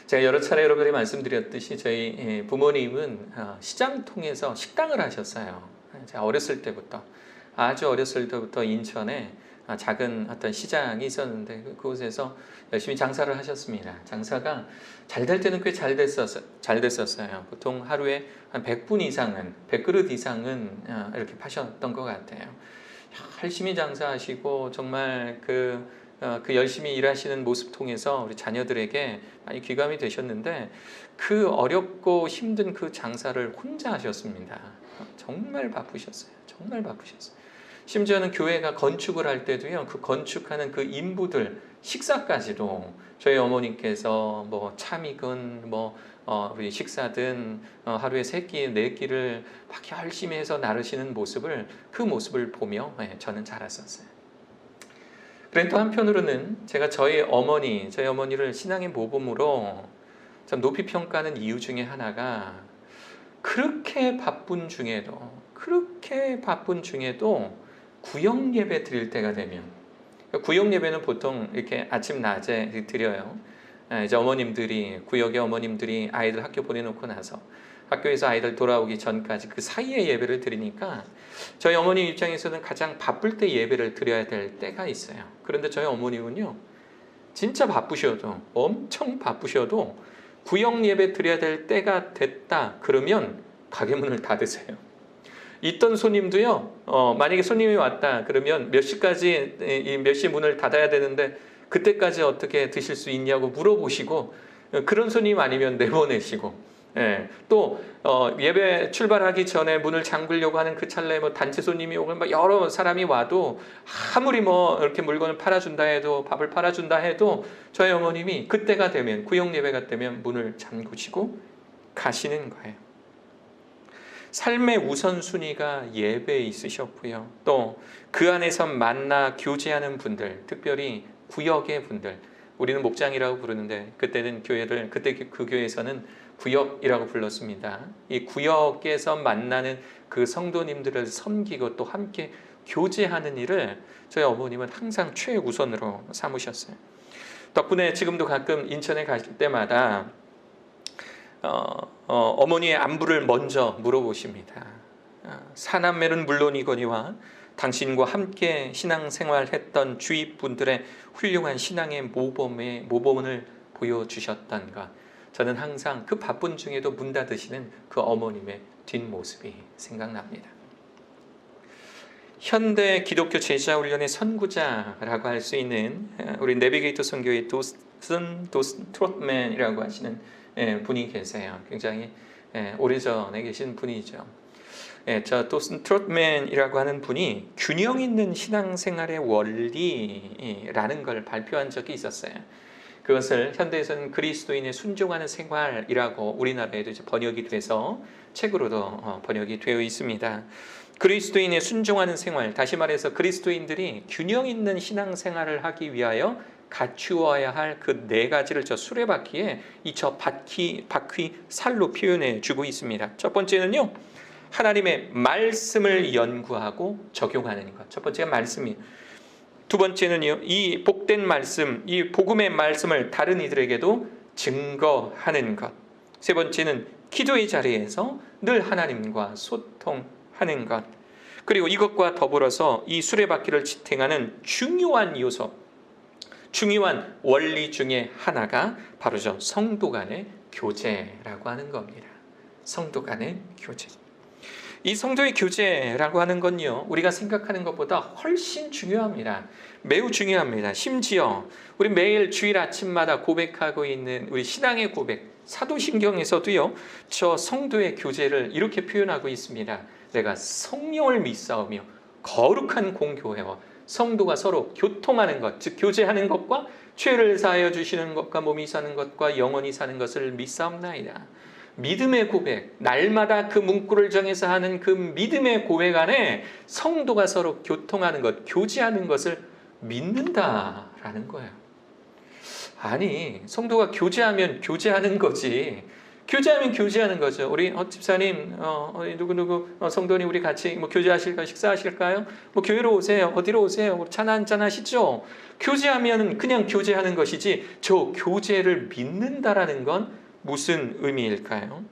제가 여러 차례 여러분들이 말씀드렸듯이 저희 부모님은 시장 통해서 식당을 하셨어요. 제가 아주 어렸을 때부터 인천에 작은 어떤 시장이 있었는데 그곳에서 열심히 장사를 하셨습니다. 장사가 잘 될 때는 꽤 잘 됐었어요. 보통 하루에 한 100그릇 이상은 이렇게 파셨던 것 같아요. 열심히 장사하시고 정말 그 열심히 일하시는 모습 통해서 우리 자녀들에게 많이 귀감이 되셨는데 그 어렵고 힘든 그 장사를 혼자 하셨습니다. 정말 바쁘셨어요. 심지어는 교회가 건축을 할 때도요, 그 건축하는 그 인부들 식사까지도 저희 어머니께서 뭐 참이건 우리 식사든 하루에 3끼, 4끼를 막 열심히 해서 나르시는 그 모습을 보며 저는 자랐었어요. 그런데 또 한편으로는 제가 저희 어머니를 신앙의 모범으로 참 높이 평가하는 이유 중에 하나가 그렇게 바쁜 중에도 구역 예배 드릴 때가 되면, 구역 예배는 보통 이렇게 아침 낮에 드려요. 이제 구역의 어머님들이 아이들 학교 보내놓고 나서 학교에서 아이들 돌아오기 전까지 그 사이에 예배를 드리니까 저희 어머님 입장에서는 가장 바쁠 때 예배를 드려야 될 때가 있어요. 그런데 저희 어머님은요, 진짜 엄청 바쁘셔도 구역 예배 드려야 될 때가 됐다 그러면 가게 문을 닫으세요. 있던 손님도요, 만약에 손님이 왔다 그러면 몇 시까지 몇 시 문을 닫아야 되는데 그때까지 어떻게 드실 수 있냐고 물어보시고, 그런 손님 아니면 내보내시고, 또 예배 출발하기 전에 문을 잠그려고 하는 그 찰나에 단체 손님이 오고 여러 사람이 와도 아무리 이렇게 물건을 팔아준다 해도, 밥을 팔아준다 해도 저희 어머님이 그때가 되면, 구역 예배가 되면 문을 잠그시고 가시는 거예요. 삶의 우선순위가 예배에 있으셨고요. 또 그 안에서 만나 교제하는 분들, 특별히 구역의 분들, 우리는 목장이라고 부르는데 그때 그 교회에서는 구역이라고 불렀습니다. 이 구역에서 만나는 그 성도님들을 섬기고 또 함께 교제하는 일을 저희 어머님은 항상 최우선으로 삼으셨어요. 덕분에 지금도 가끔 인천에 가실 때마다 어머니의 안부를 먼저 물어보십니다. 사남매는 물론이거니와 당신과 함께 신앙생활했던 주위 분들의 훌륭한 신앙의 모범을 보여주셨던가. 저는 항상 그 바쁜 중에도 문 닫으시는 그 어머님의 뒷모습이 생각납니다. 현대 기독교 제자훈련의 선구자라고 할 수 있는 우리 내비게이터 선교의 도슨 트롯맨이라고 하시는 분이 계세요. 굉장히 오래전에 계신 분이죠. 저 도슨 트롯맨이라고 하는 분이 균형 있는 신앙생활의 원리라는 걸 발표한 적이 있었어요. 그것을 현대에서는 그리스도인의 순종하는 생활이라고 우리나라에도 이제 번역이 돼서 책으로도 번역이 되어 있습니다. 그리스도인의 순종하는 생활, 다시 말해서 그리스도인들이 균형 있는 신앙생활을 하기 위하여 갖추어야 할 그 4가지를 저 수레바퀴에 바퀴 살로 표현해 주고 있습니다. 첫 번째는요, 하나님의 말씀을 연구하고 적용하는 것. 첫 번째가 말씀이에요. 두 번째는요, 이 복된 말씀, 이 복음의 말씀을 다른 이들에게도 증거하는 것. 세 번째는 기도의 자리에서 늘 하나님과 소통하는 것. 그리고 이것과 더불어서 이 수레바퀴를 지탱하는 중요한 원리 중에 하나가 바로 저 성도 간의 교제라고 하는 겁니다. 성도 간의 교제. 이 성도의 교제라고 하는 건요, 우리가 생각하는 것보다 훨씬 중요합니다. 매우 중요합니다. 심지어 우리 매일 주일 아침마다 고백하고 있는 우리 신앙의 고백, 사도신경에서도요, 저 성도의 교제를 이렇게 표현하고 있습니다. 내가 성령을 믿사오며 거룩한 공교회와 성도가 서로 교통하는 것, 즉 교제하는 것과 죄를 사하여 주시는 것과 몸이 사는 것과 영원히 사는 것을 믿사옵나이다. 믿음의 고백, 날마다 그 문구를 정해서 하는 그 믿음의 고백 안에 성도가 서로 교통하는 것, 교제하는 것을 믿는다라는 거예요. 아니, 성도가 교제하면 교제하는 거지, 교제하면 교제하는 거죠. 우리 집사님, 누구 성도님 우리 같이 뭐 교제하실까요? 식사하실까요? 뭐 교회로 오세요. 어디로 오세요? 차나 한잔 하시죠. 교제하면 그냥 교제하는 것이지 저 교제를 믿는다라는 건 무슨 의미일까요?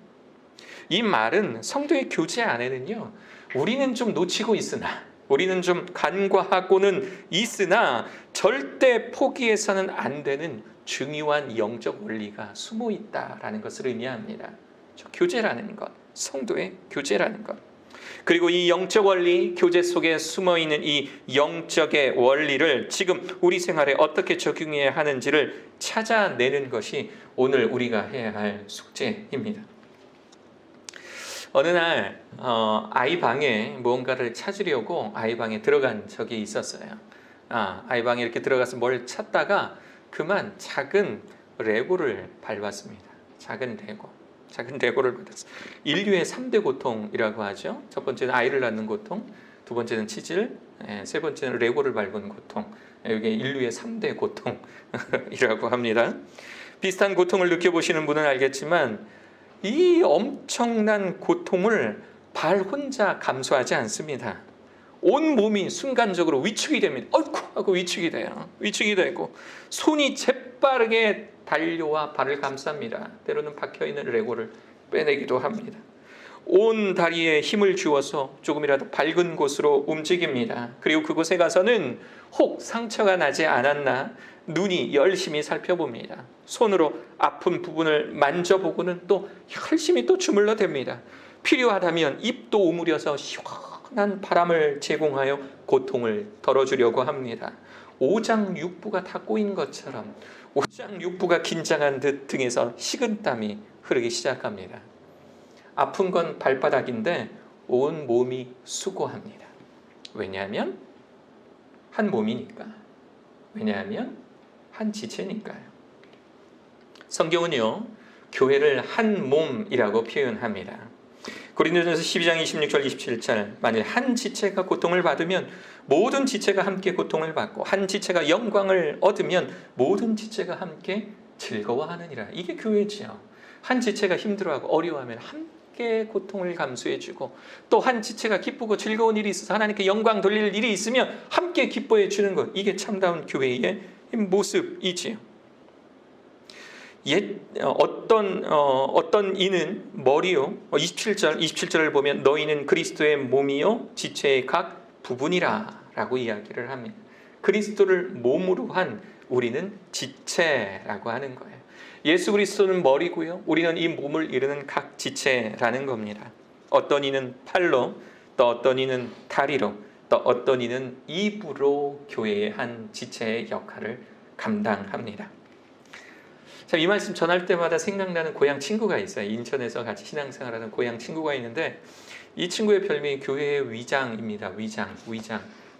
이 말은 성도의 교제 안에는요, 우리는 좀 놓치고 있으나, 우리는 좀 간과하고는 있으나 절대 포기해서는 안 되는 중요한 영적 원리가 숨어 있다라는 것을 의미합니다. 교제라는 것, 성도의 교제라는 것. 그리고 이 영적 원리, 교제 속에 숨어 있는 이 영적의 원리를 지금 우리 생활에 어떻게 적용해야 하는지를 찾아내는 것이 오늘 우리가 해야 할 숙제입니다. 어느 날 아이 방에 무언가를 찾으려고 아이 방에 들어간 적이 있었어요. 아이 방에 이렇게 들어가서 뭘 찾다가 그만 작은 레고를 밟았습니다. 작은 레고를 받았어요. 인류의 3대 고통이라고 하죠. 첫 번째는 아이를 낳는 고통, 두 번째는 치질, 세 번째는 레고를 밟은 고통. 이게 인류의 3대 고통이라고 합니다. 비슷한 고통을 느껴보시는 분은 알겠지만 이 엄청난 고통을 발 혼자 감수하지 않습니다. 온 몸이 순간적으로 위축이 됩니다. 어이쿠 하고 위축이 돼요. 위축이 되고 손이 재빠르게 달려와 발을 감쌉니다. 때로는 박혀있는 레고를 빼내기도 합니다. 온 다리에 힘을 주어서 조금이라도 밝은 곳으로 움직입니다. 그리고 그곳에 가서는 혹 상처가 나지 않았나 눈이 열심히 살펴봅니다. 손으로 아픈 부분을 만져보고는 또 열심히 또 주물러댑니다. 필요하다면 입도 오므려서 시원한 바람을 제공하여 고통을 덜어주려고 합니다. 오장육부가 다 꼬인 것처럼 오장육부가 긴장한 듯 등에서 식은땀이 흐르기 시작합니다. 아픈 건 발바닥인데 온 몸이 수고합니다. 왜냐하면 한 몸이니까. 왜냐하면 한 지체니까요. 성경은요, 교회를 한 몸이라고 표현합니다. 고린도전서 12장 26절 27절 만일 한 지체가 고통을 받으면 모든 지체가 함께 고통을 받고 한 지체가 영광을 얻으면 모든 지체가 함께 즐거워하느니라. 이게 교회지요. 한 지체가 힘들어하고 어려워하면 함께 고통을 감수해주고 또 한 지체가 기쁘고 즐거운 일이 있어서 하나님께 영광 돌릴 일이 있으면 함께 기뻐해 주는 것. 이게 참다운 교회의 모습이지요. 어떤 이는 머리요 27절을 보면 너희는 그리스도의 몸이요 지체의 각 부분이라 라고 이야기를 합니다. 그리스도를 몸으로 한 우리는 지체라고 하는 거예요. 예수 그리스도는 머리고요, 우리는 이 몸을 이루는 각 지체라는 겁니다. 어떤 이는 팔로, 또 어떤 이는 다리로, 또 어떤 이는 입으로 교회의 한 지체의 역할을 감당합니다. 이 말씀 전할 때마다 생각나는 고향 친구가 있어요. 인천에서 같이 신앙생활하는 고향 친구가 있는데 이 친구의 별명이 교회의 위장입니다. 위장.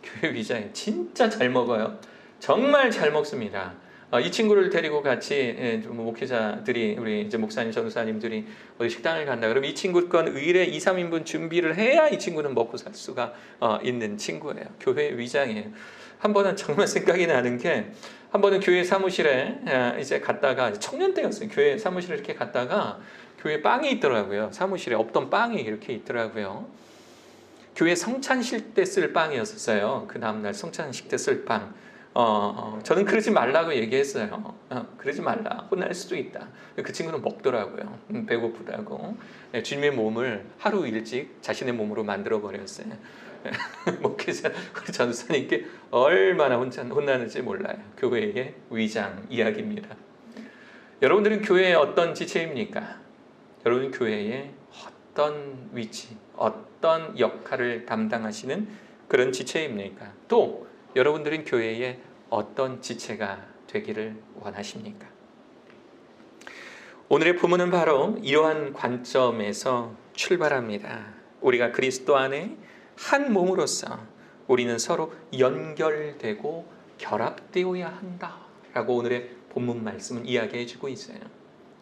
교회 위장이 진짜 잘 먹어요. 정말 잘 먹습니다. 이 친구를 데리고 같이 목회자들이 우리 이제 목사님, 전도사님들이 어디 식당을 간다. 그러면 이 친구 건 의례 2, 3인분 준비를 해야 이 친구는 먹고 살 수가 있는 친구예요. 교회 위장이에요. 한 번은 정말 생각이 나는 게 한 번은 교회 사무실에 이제 갔다가 청년 때였어요. 교회 사무실에 이렇게 갔다가 교회 빵이 있더라고요. 사무실에 없던 빵이 이렇게 있더라고요. 교회 성찬식 때 쓸 빵이었어요. 그 다음날 성찬식 때 쓸 빵. 저는 그러지 말라고 얘기했어요. 그러지 말라. 혼날 수도 있다. 그 친구는 먹더라고요. 배고프다고. 주님의 몸을 하루 일찍 자신의 몸으로 만들어 버렸어요. 목회자 우리 전도사님께 얼마나 혼나는지 몰라요. 교회의 위장 이야기입니다. 여러분들은 교회의 어떤 지체입니까? 여러분 교회의 어떤 위치, 어떤 역할을 담당하시는 그런 지체입니까? 또 여러분들은 교회의 어떤 지체가 되기를 원하십니까? 오늘의 본문은 바로 이러한 관점에서 출발합니다. 우리가 그리스도 안에 한 몸으로서 우리는 서로 연결되고 결합되어야 한다라고 오늘의 본문 말씀은 이야기해주고 있어요.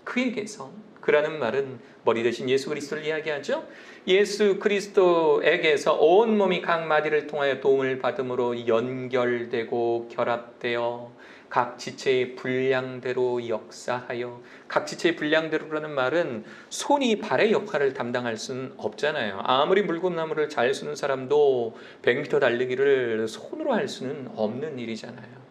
그에게서, 그라는 말은 머리 대신 예수 그리스도를 이야기하죠. 예수 그리스도에게서 온 몸이 각 마디를 통하여 도움을 받음으로 연결되고 결합되어 각 지체의 분량대로 역사하여. 각 지체의 분량대로라는 말은 손이 발의 역할을 담당할 수는 없잖아요. 아무리 물구나무를 잘 쓰는 사람도 100m 달리기를 손으로 할 수는 없는 일이잖아요.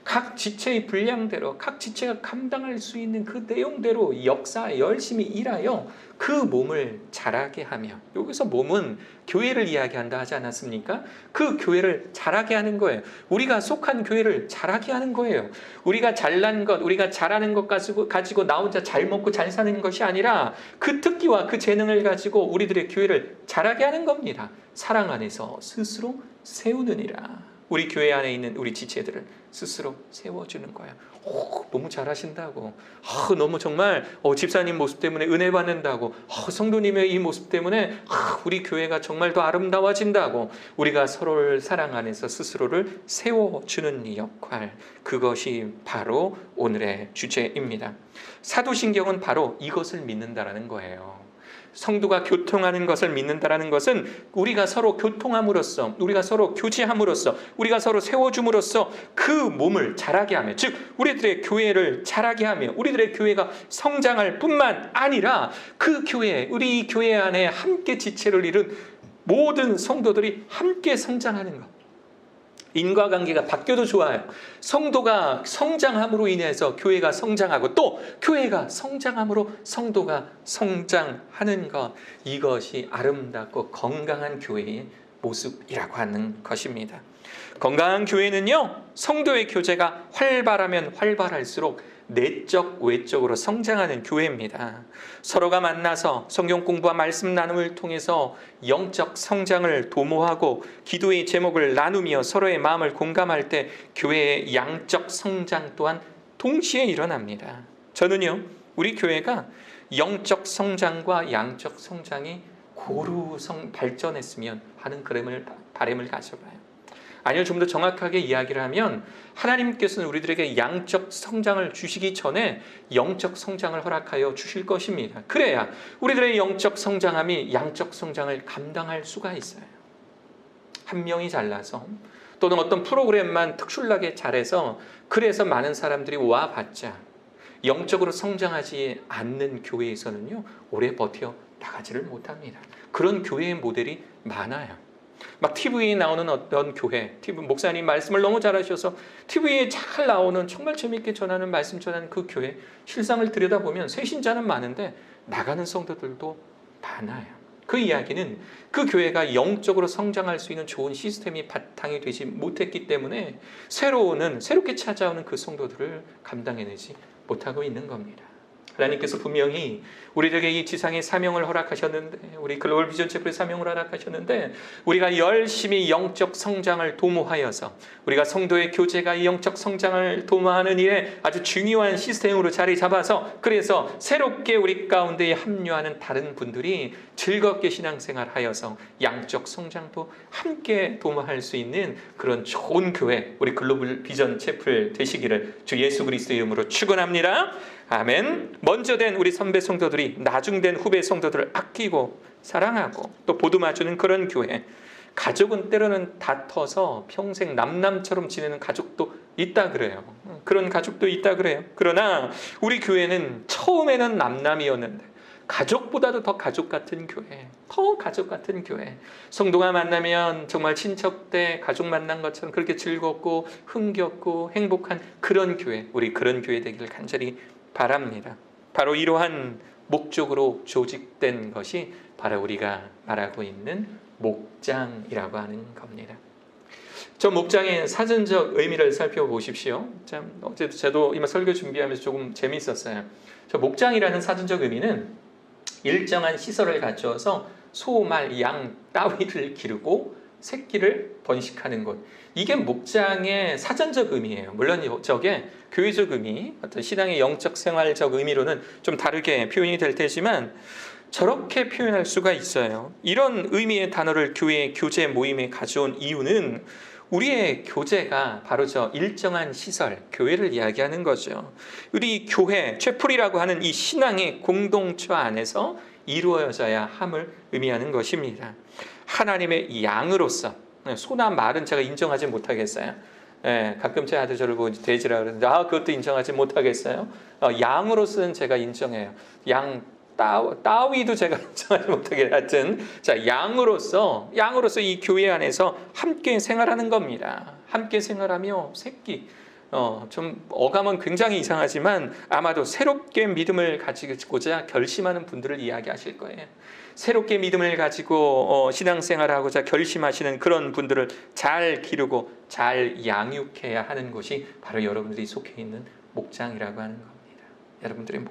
각 지체의 분량대로, 각 지체가 감당할 수 있는 그 내용대로 역사 열심히 일하여 그 몸을 자라게 하며. 여기서 몸은 교회를 이야기한다 하지 않았습니까? 그 교회를 자라게 하는 거예요. 우리가 속한 교회를 자라게 하는 거예요. 우리가 잘난 것, 우리가 잘하는 것 가지고 나 혼자 잘 먹고 잘 사는 것이 아니라 그 특기와 그 재능을 가지고 우리들의 교회를 자라게 하는 겁니다. 사랑 안에서 스스로 세우느니라. 우리 교회 안에 있는 우리 지체들을 스스로 세워주는 거예요. 너무 잘하신다고. 너무 정말 집사님 모습 때문에 은혜 받는다고. 성도님의 이 모습 때문에 우리 교회가 정말 더 아름다워진다고. 우리가 서로를 사랑 안에서 스스로를 세워주는 이 역할, 그것이 바로 오늘의 주제입니다. 사도신경은 바로 이것을 믿는다라는 거예요. 성도가 교통하는 것을 믿는다라는 것은 우리가 서로 교통함으로써, 우리가 서로 교제함으로써, 우리가 서로 세워줌으로써 그 몸을 자라게 하며, 즉 우리들의 교회를 자라게 하며 우리들의 교회가 성장할 뿐만 아니라 그 교회, 우리 교회 안에 함께 지체를 이룬 모든 성도들이 함께 성장하는 것. 인과관계가 바뀌어도 좋아요. 성도가 성장함으로 인해서 교회가 성장하고 또 교회가 성장함으로 성도가 성장하는 것, 이것이 아름답고 건강한 교회의 모습이라고 하는 것입니다. 건강한 교회는요, 성도의 교제가 활발하면 활발할수록 내적 외적으로 성장하는 교회입니다. 서로가 만나서 성경 공부와 말씀 나눔을 통해서 영적 성장을 도모하고 기도의 제목을 나누며 서로의 마음을 공감할 때 교회의 양적 성장 또한 동시에 일어납니다. 저는요, 우리 교회가 영적 성장과 양적 성장이 고루 발전했으면 하는 바람을 가져봐요. 아니요, 좀 더 정확하게 이야기를 하면 하나님께서는 우리들에게 양적 성장을 주시기 전에 영적 성장을 허락하여 주실 것입니다. 그래야 우리들의 영적 성장함이 양적 성장을 감당할 수가 있어요. 한 명이 잘나서 또는 어떤 프로그램만 특출나게 잘해서 그래서 많은 사람들이 와봤자 영적으로 성장하지 않는 교회에서는요, 오래 버텨 나가지를 못합니다. 그런 교회의 모델이 많아요. 막 TV에 나오는 어떤 교회, TV 목사님 말씀을 너무 잘하셔서 TV에 잘 나오는, 정말 재밌게 전하는 말씀 전하는 그 교회, 실상을 들여다보면 새신자는 많은데 나가는 성도들도 많아요. 그 이야기는 그 교회가 영적으로 성장할 수 있는 좋은 시스템이 바탕이 되지 못했기 때문에 새롭게 찾아오는 그 성도들을 감당해내지 못하고 있는 겁니다. 하나님께서 분명히 우리에게 이 지상의 사명을 허락하셨는데, 우리 글로벌 비전 채플의 사명을 허락하셨는데, 우리가 열심히 영적 성장을 도모하여서 우리가 성도의 교제가 영적 성장을 도모하는 일에 아주 중요한 시스템으로 자리 잡아서, 그래서 새롭게 우리 가운데에 합류하는 다른 분들이 즐겁게 신앙생활하여서 양적 성장도 함께 도모할 수 있는 그런 좋은 교회, 우리 글로벌 비전 채플 되시기를 주 예수 그리스도의 이름으로 축원합니다. 아멘. 먼저 된 우리 선배 성도들이 나중된 후배 성도들을 아끼고 사랑하고 또 보듬어주는 그런 교회. 가족은 때로는 다퉈서 평생 남남처럼 지내는 가족도 있다 그래요. 그런 가족도 있다 그래요. 그러나 우리 교회는 처음에는 남남이었는데 가족보다도 더 가족 같은 교회, 더 가족 같은 교회. 성도가 만나면 정말 친척 때 가족 만난 것처럼 그렇게 즐겁고 흥겹고 행복한 그런 교회, 우리 그런 교회 되기를 간절히 바랍니다. 바로 이러한 목적으로 조직된 것이 바로 우리가 말하고 있는 목장이라고 하는 겁니다. 저 목장의 사전적 의미를 살펴보십시오. 참 어제도 저도 이마 설교 준비하면서 조금 재미있었어요. 저 목장이라는 사전적 의미는 일정한 시설을 갖추어서 소, 말, 양 따위를 기르고 새끼를 번식하는 곳. 이게 목장의 사전적 의미예요. 물론 저게 교회적 의미, 어떤 신앙의 영적 생활적 의미로는 좀 다르게 표현이 될 테지만 저렇게 표현할 수가 있어요. 이런 의미의 단어를 교회의 교제 모임에 가져온 이유는 우리의 교제가 바로 저 일정한 시설, 교회를 이야기하는 거죠. 우리 교회, 채플이라고 하는 이 신앙의 공동체 안에서 이루어져야 함을 의미하는 것입니다. 하나님의 양으로서, 소나 말은 제가 인정하지 못하겠어요. 예, 가끔 제 아들 저를 보고 돼지라 그러는데 그것도 인정하지 못하겠어요. 양으로서는 제가 인정해요. 양 따위도 제가 인정하지 못하게 하여튼 자 양으로서 이 교회 안에서 함께 생활하는 겁니다. 함께 생활하며 새끼 좀 어감은 굉장히 이상하지만 아마도 새롭게 믿음을 가지고자 결심하는 분들을 이야기하실 거예요. 새롭게 믿음을 가지고 신앙생활하고자 결심하시는 그런 분들을 잘 기르고 잘 양육해야 하는 곳이 바로 여러분들이 속해 있는 목장이라고 하는 겁니다. 여러분들의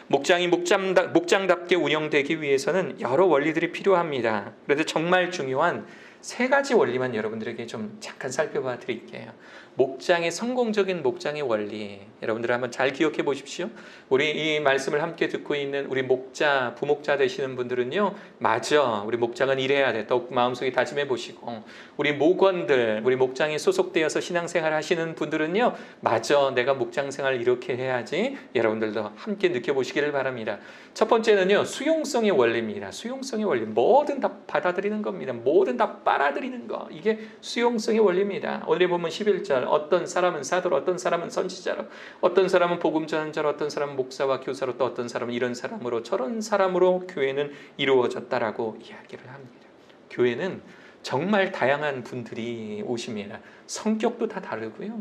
목장이 목장답게 운영되기 위해서는 여러 원리들이 필요합니다. 그런데 정말 중요한 3가지 원리만 여러분들에게 좀 잠깐 살펴봐 드릴게요. 목장의 성공적인 목장의 원리 여러분들 한번 잘 기억해 보십시오. 우리 이 말씀을 함께 듣고 있는 우리 목자, 부목자 되시는 분들은요, 맞아, 우리 목장은 이래야 돼. 더욱 마음속에 다짐해 보시고, 우리 목원들, 우리 목장에 소속되어서 신앙생활 하시는 분들은요, 맞아, 내가 목장생활 이렇게 해야지. 여러분들도 함께 느껴보시기를 바랍니다. 첫 번째는요, 수용성의 원리입니다. 수용성의 원리, 뭐든 다 받아들이는 겁니다. 뭐든 다 빨아들이는 거, 이게 수용성의 원리입니다. 오늘 보면 11절, 어떤 사람은 사도로, 어떤 사람은 선지자로, 어떤 사람은 복음 전자로, 어떤 사람은 목사와 교사로, 또 어떤 사람은 이런 사람으로 저런 사람으로 교회는 이루어졌다라고 이야기를 합니다. 교회는 정말 다양한 분들이 오십니다. 성격도 다 다르고요.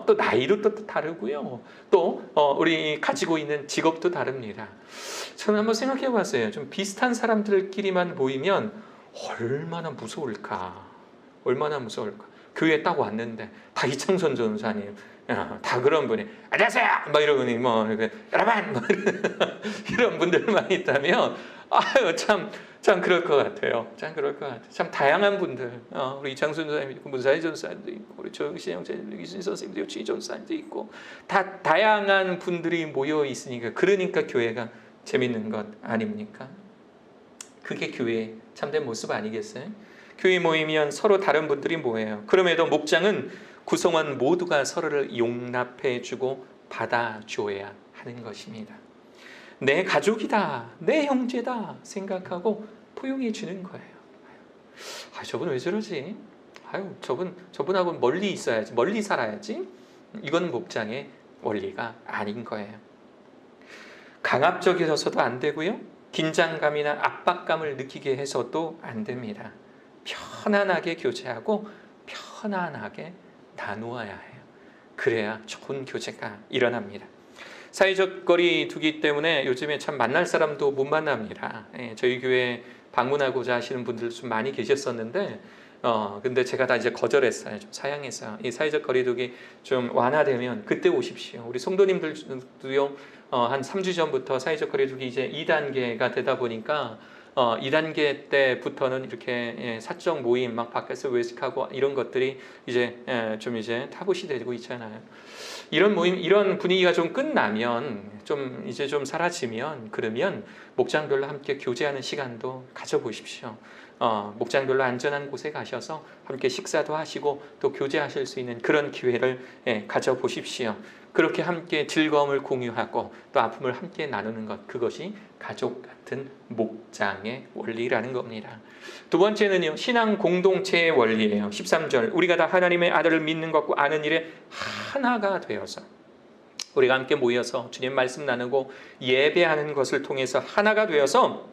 또 나이도 또 다르고요. 또 우리 가지고 있는 직업도 다릅니다. 저는 한번 생각해 봤어요. 좀 비슷한 사람들끼리만 모이면 얼마나 무서울까. 얼마나 무서울까. 교회에 딱 왔는데 다 이창선 전사님, 다 그런 분이 안녕하세요 막 이러더니 여러분 이런 분들만 있다면 참 그럴 것 같아요. 참 그럴 것 같아요. 참 다양한 분들, 우리 이창순 전사님 있고 문사희 전사님도 있고 우리 조영신 형제님, 이순 선생님도 있고 최 전사님도 있고 다 다양한 분들이 모여 있으니까 그러니까 교회가 재밌는 것 아닙니까? 그게 교회의 참된 모습 아니겠어요? 교회 모이면 서로 다른 분들이 모여요. 그럼에도 목장은 구성원 모두가 서로를 용납해주고 받아줘야 하는 것입니다. 내 가족이다, 내 형제다 생각하고 포용해 주는 거예요. 저분 왜 저러지? 저분하고 멀리 있어야지, 멀리 살아야지. 이건 목장의 원리가 아닌 거예요. 강압적이어서도 안 되고요. 긴장감이나 압박감을 느끼게 해서도 안 됩니다. 편안하게 교제하고 편안하게 나누어야 해요. 그래야 좋은 교제가 일어납니다. 사회적 거리 두기 때문에 요즘에 참 만날 사람도 못 만납니다. 저희 교회 방문하고자 하시는 분들 좀 많이 계셨었는데 근데 제가 다 이제 거절했어요. 좀 사양했어요. 이 사회적 거리두기 좀 완화되면 그때 오십시오. 우리 성도님들도요, 한 3주 전부터 사회적 거리두기 이제 2단계가 되다 보니까 2단계 때부터는 이렇게 사적 모임 막 밖에서 외식하고 이런 것들이 이제 좀 이제 타부시 되고 있잖아요. 이런 모임, 이런 분위기가 좀 끝나면 좀 이제 좀 사라지면 그러면 목장별로 함께 교제하는 시간도 가져보십시오. 목장별로 안전한 곳에 가셔서 함께 식사도 하시고 또 교제하실 수 있는 그런 기회를 가져보십시오. 그렇게 함께 즐거움을 공유하고 또 아픔을 함께 나누는 것, 그것이 가족 같은 목장의 원리라는 겁니다. 두 번째는요, 신앙 공동체의 원리예요. 13절, 우리가 다 하나님의 아들을 믿는 것과 아는 일에 하나가 되어서, 우리가 함께 모여서 주님 말씀 나누고 예배하는 것을 통해서 하나가 되어서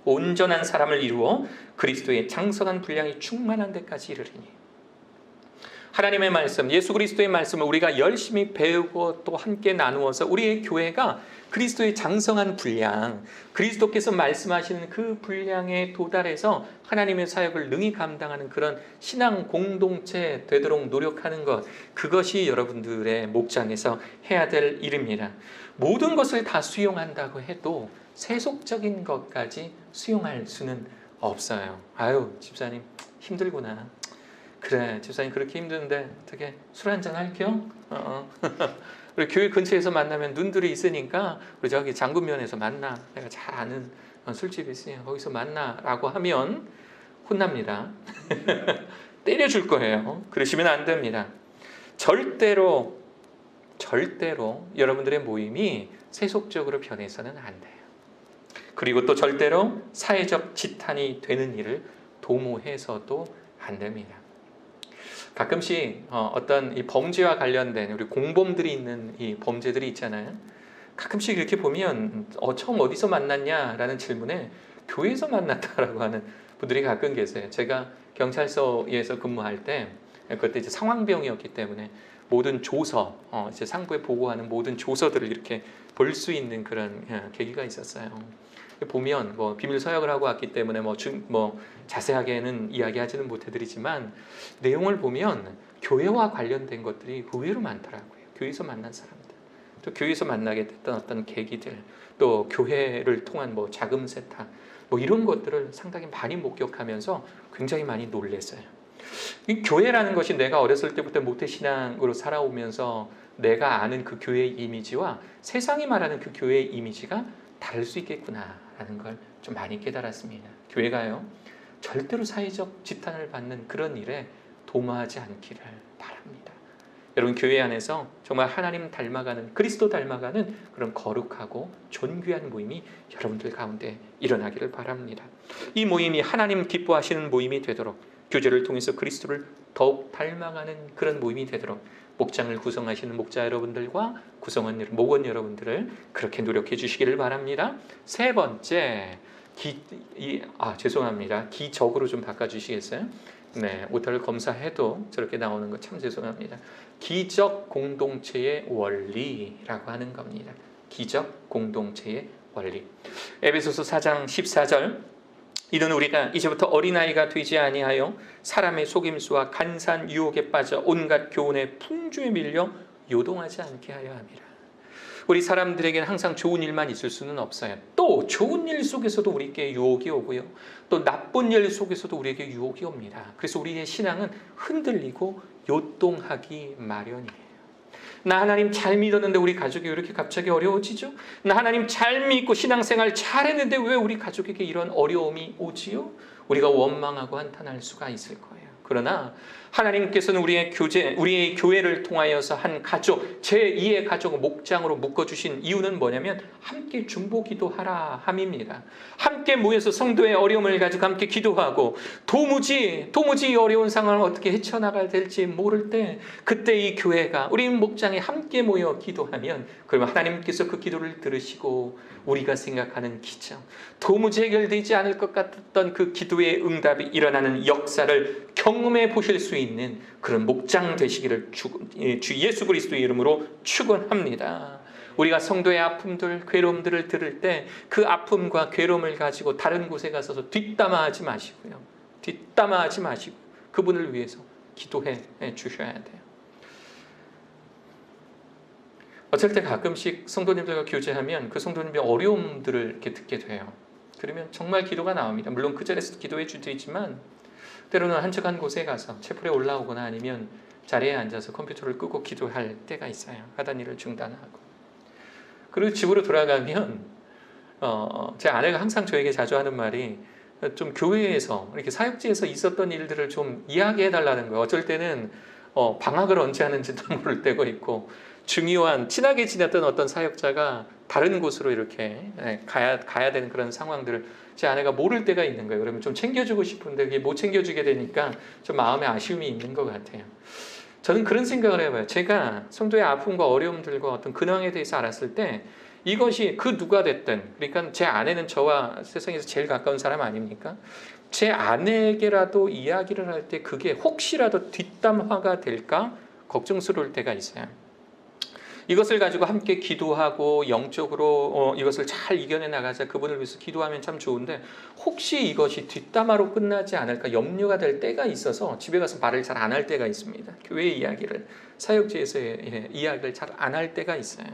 온전한 사람을 이루어 그리스도의 장성한 분량이 충만한 데까지 이르리니. 하나님의 말씀, 예수 그리스도의 말씀을 우리가 열심히 배우고 또 함께 나누어서 우리의 교회가 그리스도의 장성한 분량, 그리스도께서 말씀하시는 그 분량에 도달해서 하나님의 사역을 능히 감당하는 그런 신앙 공동체 되도록 노력하는 것, 그것이 여러분들의 목장에서 해야 될 일입니다. 모든 것을 다 수용한다고 해도 세속적인 것까지 수용할 수는 없어요. 아유, 집사님 힘들구나. 그래, 집사님 그렇게 힘든데 어떻게 술 한잔 할게요? 우리 교회 근처에서 만나면 눈들이 있으니까 우리 저기 장군면에서 만나, 내가 잘 아는 술집이 있으니까 거기서 만나라고 하면 혼납니다. 때려줄 거예요. 그러시면 안 됩니다. 절대로 여러분들의 모임이 세속적으로 변해서는 안 돼요. 그리고 또 절대로 사회적 지탄이 되는 일을 도모해서도 안 됩니다. 가끔씩 어떤 이 범죄와 관련된 우리 공범들이 있는 이 범죄들이 있잖아요. 가끔씩 이렇게 보면 처음 어디서 만났냐라는 질문에 교회에서 만났다라고 하는 분들이 가끔 계세요. 제가 경찰서에서 근무할 때 그때 이제 상황병이었기 때문에 모든 조서, 이제 상부에 보고하는 모든 조서들을 이렇게 볼 수 있는 그런 계기가 있었어요. 보면 뭐 비밀 서약을 하고 왔기 때문에 뭐 자세하게는 이야기하지는 못해드리지만 내용을 보면 교회와 관련된 것들이 의외로 많더라고요. 교회에서 만난 사람들, 또 교회에서 만나게 됐던 어떤 계기들, 또 교회를 통한 뭐 자금 세탁, 뭐 이런 것들을 상당히 많이 목격하면서 굉장히 많이 놀랐어요. 이 교회라는 것이 내가 어렸을 때부터 모태신앙으로 살아오면서 내가 아는 그 교회의 이미지와 세상이 말하는 그 교회의 이미지가 다를 수 있겠구나라는 걸 좀 많이 깨달았습니다. 교회가요, 절대로 사회적 지탄을 받는 그런 일에 도모하지 않기를 바랍니다. 여러분, 교회 안에서 정말 하나님 닮아가는, 그리스도 닮아가는 그런 거룩하고 존귀한 모임이 여러분들 가운데 일어나기를 바랍니다. 이 모임이 하나님 기뻐하시는 모임이 되도록, 교제를 통해서 그리스도를 더욱 닮아가는 그런 모임이 되도록 목장을 구성하시는 목자 여러분들과 구성원 목원 여러분들을 그렇게 노력해 주시기를 바랍니다. 세 번째, 죄송합니다. 기적으로 좀 바꿔주시겠어요? 네, 오타를 검사해도 저렇게 나오는 거 참 죄송합니다. 기적 공동체의 원리라고 하는 겁니다. 기적 공동체의 원리. 에베소서 4장 14절, 이는 우리가 이제부터 어린아이가 되지 아니하여 사람의 속임수와 간사한 유혹에 빠져 온갖 교훈의 풍조에 밀려 요동하지 않게 하려 함이라. 우리 사람들에게는 항상 좋은 일만 있을 수는 없어요. 또 좋은 일 속에서도 우리에게 유혹이 오고요, 또 나쁜 일 속에서도 우리에게 유혹이 옵니다. 그래서 우리의 신앙은 흔들리고 요동하기 마련이에요. 나 하나님 잘 믿었는데 우리 가족이 왜 이렇게 갑자기 어려워지죠? 나 하나님 잘 믿고 신앙생활 잘했는데 왜 우리 가족에게 이런 어려움이 오지요? 우리가 원망하고 한탄할 수가 있을 거예요. 그러나 하나님께서는 우리의 교회를 통하여서 한 가족, 제2의 가족을 목장으로 묶어주신 이유는 뭐냐면 함께 중보기도하라 함입니다. 함께 모여서 성도의 어려움을 가지고 함께 기도하고 도무지 어려운 상황을 어떻게 헤쳐나가야 될지 모를 때 그때 이 교회가, 우리 목장에 함께 모여 기도하면 그러면 하나님께서 그 기도를 들으시고 우리가 생각하는 기적, 도무지 해결되지 않을 것 같았던 그 기도의 응답이 일어나는 역사를 경험해 보실 수 있는 그런 목장 되시기를 주 예수 그리스도의 이름으로 축원합니다. 우리가 성도의 아픔들, 괴로움들을 들을 때 그 아픔과 괴로움을 가지고 다른 곳에 가서 뒷담화하지 마시고요. 뒷담화하지 마시고 그분을 위해서 기도해 주셔야 돼요. 어쩔 때 가끔씩 성도님들과 교제하면 그 성도님의 어려움들을 이렇게 듣게 돼요. 그러면 정말 기도가 나옵니다. 물론 그 자리에서 기도해 주지만 때로는 한적한 곳에 가서 채플에 올라오거나 아니면 자리에 앉아서 컴퓨터를 끄고 기도할 때가 있어요. 하던 일을 중단하고. 그리고 집으로 돌아가면 제 아내가 항상 저에게 자주 하는 말이 좀 교회에서 이렇게 사역지에서 있었던 일들을 좀 이야기해 달라는 거예요. 어쩔 때는 방학을 언제 하는지도 모를 때가 있고, 중요한 친하게 지냈던 어떤 사역자가 다른 곳으로 이렇게 가야 되는 그런 상황들을 제 아내가 모를 때가 있는 거예요. 그러면 좀 챙겨주고 싶은데 그게 못 챙겨주게 되니까 좀 마음에 아쉬움이 있는 것 같아요. 저는 그런 생각을 해봐요. 제가 성도의 아픔과 어려움들과 어떤 근황에 대해서 알았을 때 이것이 그 누가 됐든, 그러니까 제 아내는 저와 세상에서 제일 가까운 사람 아닙니까? 제 아내에게라도 이야기를 할 때 그게 혹시라도 뒷담화가 될까 걱정스러울 때가 있어요. 이것을 가지고 함께 기도하고 영적으로 이것을 잘 이겨내 나가자, 그분을 위해서 기도하면 참 좋은데 혹시 이것이 뒷담화로 끝나지 않을까 염려가 될 때가 있어서 집에 가서 말을 잘 안 할 때가 있습니다. 교회 이야기를, 사역지에서의 이야기를 잘 안 할 때가 있어요.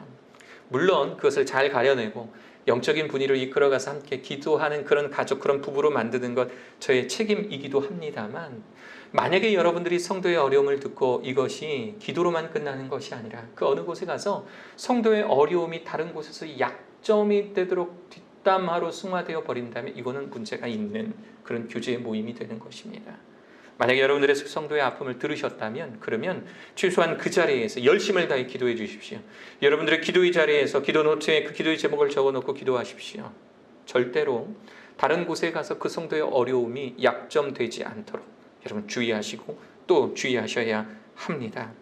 물론 그것을 잘 가려내고 영적인 분위기로 이끌어가서 함께 기도하는 그런 가족, 그런 부부로 만드는 것 저의 책임이기도 합니다만, 만약에 여러분들이 성도의 어려움을 듣고 이것이 기도로만 끝나는 것이 아니라 그 어느 곳에 가서 성도의 어려움이 다른 곳에서 약점이 되도록 뒷담화로 승화되어 버린다면 이거는 문제가 있는 그런 교제의 모임이 되는 것입니다. 만약에 여러분들의 성도의 아픔을 들으셨다면 그러면 최소한 그 자리에서 열심을 다해 기도해 주십시오. 여러분들의 기도의 자리에서 기도 노트에 그 기도의 제목을 적어놓고 기도하십시오. 절대로 다른 곳에 가서 그 성도의 어려움이 약점되지 않도록 여러분 주의하시고 또 주의하셔야 합니다.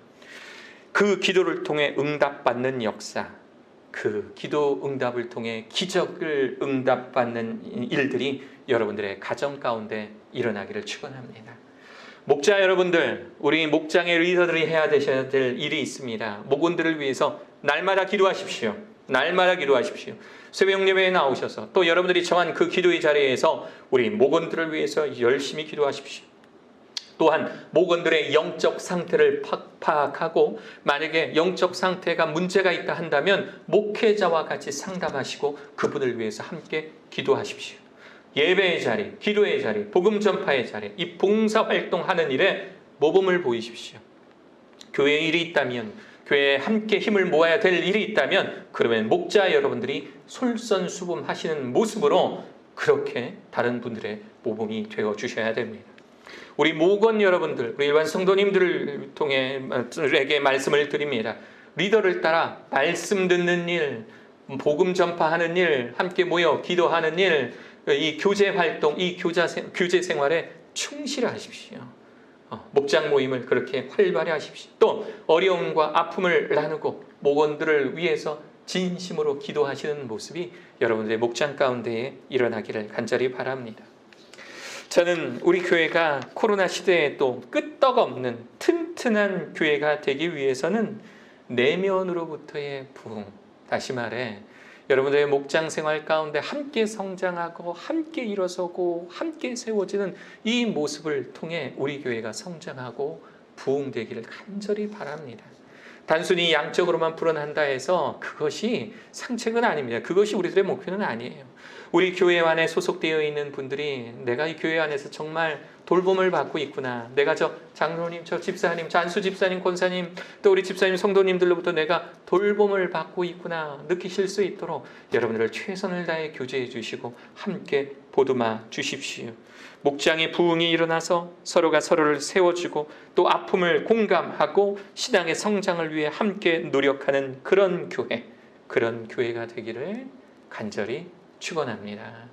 그 기도를 통해 응답받는 역사, 그 기도 응답을 통해 기적을 응답받는 일들이 여러분들의 가정 가운데 일어나기를 축원합니다. 목자 여러분들, 우리 목장의 리더들이 해야 되셔야 될 일이 있습니다. 목원들을 위해서 날마다 기도하십시오. 날마다 기도하십시오. 새벽 예배에 나오셔서 또 여러분들이 정한 그 기도의 자리에서 우리 목원들을 위해서 열심히 기도하십시오. 또한 목원들의 영적 상태를 파악하고 만약에 영적 상태가 문제가 있다 한다면 목회자와 같이 상담하시고 그분을 위해서 함께 기도하십시오. 예배의 자리, 기도의 자리, 복음 전파의 자리, 이 봉사활동하는 일에 모범을 보이십시오. 교회에 일이 있다면, 교회에 함께 힘을 모아야 될 일이 있다면 그러면 목자 여러분들이 솔선수범하시는 모습으로 그렇게 다른 분들의 모범이 되어주셔야 됩니다. 우리 목원 여러분들, 우리 일반 성도님들을 통해 에게 말씀을 드립니다. 리더를 따라 말씀 듣는 일, 복음 전파하는 일, 함께 모여 기도하는 일, 이 교제 활동, 이 교제 생활에 충실하십시오. 목장 모임을 그렇게 활발히 하십시오. 또 어려움과 아픔을 나누고 목원들을 위해서 진심으로 기도하시는 모습이 여러분들의 목장 가운데에 일어나기를 간절히 바랍니다. 저는 우리 교회가 코로나 시대에 또 끄떡없는 튼튼한 교회가 되기 위해서는 내면으로부터의 부흥, 다시 말해 여러분들의 목장 생활 가운데 함께 성장하고 함께 일어서고 함께 세워지는 이 모습을 통해 우리 교회가 성장하고 부흥되기를 간절히 바랍니다. 단순히 양적으로만 불어난다 해서 그것이 상책은 아닙니다. 그것이 우리들의 목표는 아니에요. 우리 교회 안에 소속되어 있는 분들이 내가 이 교회 안에서 정말 돌봄을 받고 있구나. 내가 저 장로님, 저 집사님, 저 안수 집사님, 권사님, 또 우리 집사님, 성도님들로부터 내가 돌봄을 받고 있구나 느끼실 수 있도록 여러분들을 최선을 다해 교제해 주시고 함께 보듬어 주십시오. 목장의 부흥이 일어나서 서로가 서로를 세워주고 또 아픔을 공감하고 신앙의 성장을 위해 함께 노력하는 그런 교회가 되기를 간절히 축원합니다.